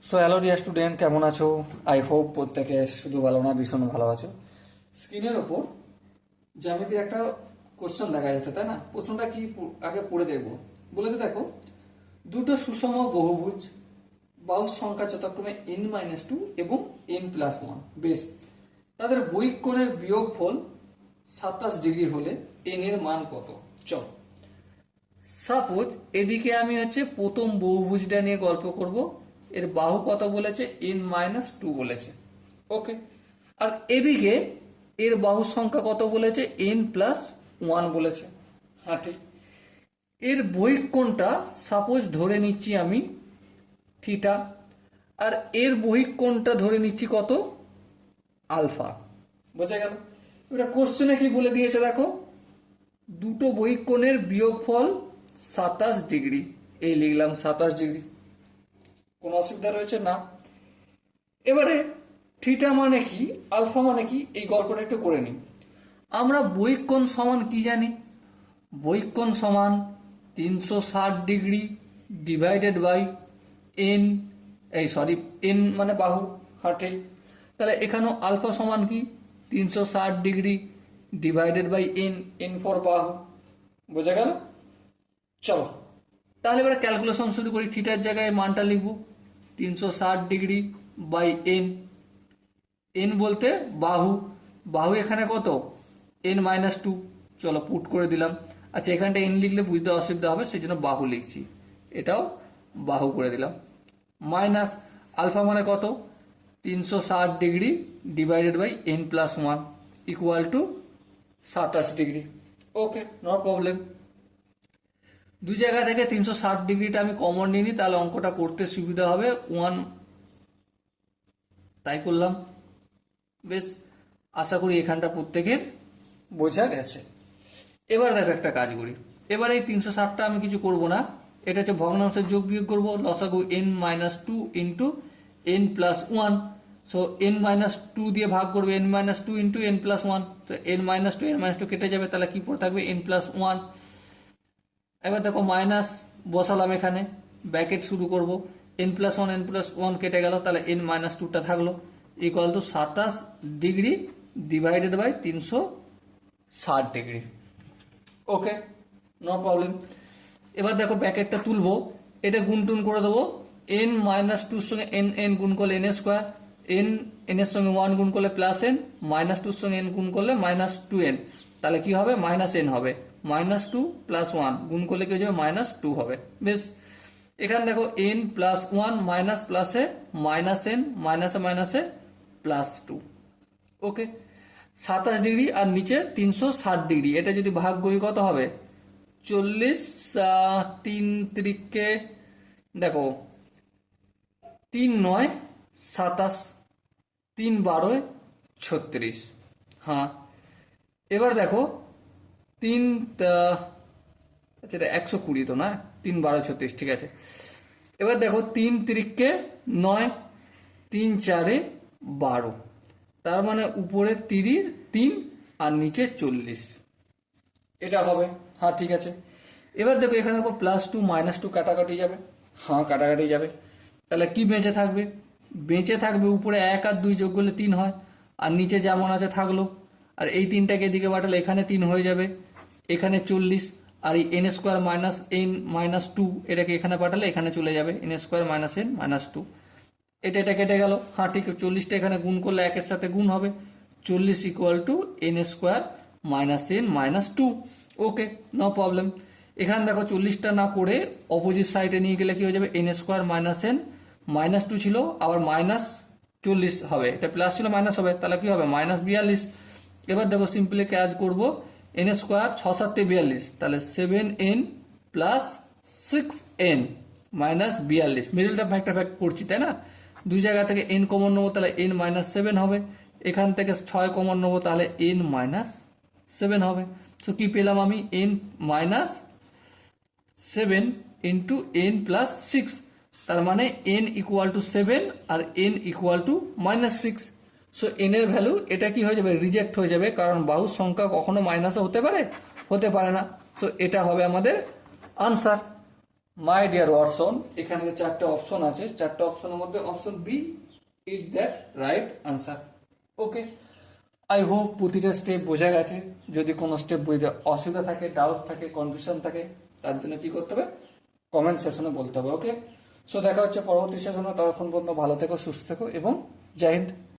So hello dear student, কেমন আছো? I hope প্রত্যেকে শুধু ভালো না, ভীষণ ভালো আছো। স্ক্রিনের ওপর জ্যামিতির একটা কোশ্চেন দেখা যাচ্ছে, তাই না? প্রশ্নটা কি আগে পড়ে দেখবো। বলেছে দেখো, দুটো সুষম বহুভুজ বাহুর সংখ্যা যথাক্রমে n-2 এবং n+1, বেশ, তাদের বহিক কোণের বিয়োগফল 27 ডিগ্রি হলে n এর মান কত? চল, সাপোজ এদিকে আমি প্রথম বহুভুজটা নিয়ে গল্প করব। এর বাহু কত বলেছে? n-2 বলেছে, ওকে। আর এদিকে এর বাহু সংখ্যা কত বলেছে? n+1 বলেছে। হ্যাঁ, ঠিক। এর বহিক কোণটা সাপোজ ধরে নিচ্ছি আমি থিটা, আর এর বহিক কোণটা ধরে নিচ্ছি কত? আলফা। বোঝা গেল? এটা কোশ্চেনে কি বলে দিয়েছে দেখো, দুটো বহিক কোণের বিয়োগফল 27 ডিগ্রি। এই লিখলাম 27 ডিগ্রি। কোনো অসুবিধা রয়েছে না? এবারে থিটা মানে কি, আলফা মানে কি, এই গল্পটা একটু করে নিই। আমরা বহিক কোণ সমান কি জানি? বহিক কোণ সমান 360 degree divided by N, N মানে বাহু। হ্যাঁ, ঠিক। তাহলে এখানেও আলফা সমান কি? 360 degree divided by N, N for বাহু। বোঝা গেল? চলো তাহলে এবার ক্যালকুলেশন শুরু করি। থিটার জায়গায় মানটা লিখবো 360 ডিগ্রি বাই এন। এন বলতে বাহু, বাহু এখানে কত? n-2। চলো পুট করে দিলাম। আচ্ছা, এখানটা এন লিখলে বুঝতে অসুবিধা হবে, সেই জন্য বাহু লিখছি। এটাও বাহু করে দিলাম। মাইনাস আলফা মানে কত? 360 degree divided by n+1 equal to 27 degree. Okay, no problem. দুই জায়গা থেকে 360 ডিগ্রিটা আমি কমন নিই, তাহলে অঙ্কটা করতে সুবিধা হবে। 1 তাই করলাম। বেশ, আশা করি এখানটা প্রত্যেকের বোঝা গেছে। এবার দেখো একটা কাজ করি। এবার এই 360টা আমি কিছু করব না, এটা ভগ্নাংশের যোগ বিয়োগ করবো। লসাগু n-2 into n+1। So n-2 দিয়ে ভাগ করবে, n-2 ইন্টু n+1। তো n-2 কেটে যাবে, তাহলে কি পড়ে থাকবে? n+1। এবার দেখো মাইনাস বসালাম, এখানে ব্র্যাকেট শুরু করব। n+1 কেটে গেল, তাহলে n-2টা থাকলো equal to 27 degree divided by 360 degree. Okay, no problem. এবার দেখো ব্র্যাকেটটা তুলবো, এটা গুণ টুন করে দেবো। n-2 সঙ্গে n গুণ করলে n², n এর সঙ্গে 1 গুণ করলে +n, -2 সঙ্গে n গুণ করলে -2n। তাহলে কি হবে? -n হবে। -2 + 1 গুণ করলে কি হয়ে যাবে? -2 হবে। বেশ, এখানে দেখো n+1 মাইনাস প্লাসে -n, মাইনাসে মাইনাসে +2। ওকে, 27 ডিগ্রি আর নিচে 360 ডিগ্রি, এটা যদি ভাগ করি কত হবে? 40, 3 তিরিকে দেখো 3-9 27, 3-12 36। হ্যাঁ, এবার দেখো 3, আচ্ছা এটা 120 তো না, 3-12 36, ঠিক আছে। এবার দেখো 3 তিরিকে 9, 3-4 12, তার মানে উপরে 3 আর নিচে 40, এটা হবে। হ্যাঁ, ঠিক আছে। এবার দেখো এখানে দেখো +2 -2 কাটাকাটি যাবে। হ্যাঁ, কাটাকাটি যাবে। তাহলে কি বেঁচে থাকবে? বেঁচে থাকবে উপরে 1 আর 2 যোগ করলে 3 হয়, আর নিচে যেমন আছে থাকলো। আর এই 3টাকে এদিকে পাঠালে এখানে 3 হয়ে যাবে, এখানে 40। আর এই n² n-2 এটাকে এখানে পাঠালে এখানে চলে যাবে, n² n-2। এটা কেটে গেল। হ্যাঁ, ঠিক। 40টা এখানে গুণ করলে 1-এর সাথে গুণ হবে, 40 equal to n² n-2। Okay, no problem. এখানে দেখো 40টা না করে অপোজিট সাইডে নিয়ে গেলে কি হয়ে যাবে? n² n-2 ছিল, আবার -40 হবে। এটা প্লাস ছিল, মাইনাস হবে, তাহলে কি হবে? -42। এবার দেখো সিম্পলি কাজ করবো, n² 6-7 42, তাহলে 7n + 6n -42। মিডলটা ফ্যাক্টর করছি, তাই না? দুই জায়গা থেকে n কমন নেবো, তাহলে n-7 হবে। এখান থেকে 6 কমন নেবো, তাহলে n-7 হবে। তো কি পেলাম আমি? n-7 ইন্টু n + 6, তার মানে n ইকুয়াল টু 7 আর n equal to -6। So n এর ভ্যালু এটা কি হয়ে যাবে? রিজেক্ট হয়ে যাবে, কারণ বাহুর সংখ্যা কখনো মাইনাসে হতে পারে না। সো এটা হবে আমাদের আনসার। মাই ডিয়ার ওয়াটসন, এখানে যে চারটে অপশন আছে, চারটে অপশনের মধ্যে option B is that right answer. Okay, I hope প্রতিটা স্টেপ বোঝা গেছে। যদি কোনো স্টেপ বুঝতে অসুবিধা থাকে, ডাউট থাকে, কনফিউশন থাকে, তার জন্য কি করতে হবে, কমেন্ট সেশনে বলতে হবে। ওকে, সো দেখা হচ্ছে পরবর্তী সেশনে, ততক্ষণ পর্যন্ত ভালো থেকো, সুস্থ থেকো এবং জয় হিন্দ।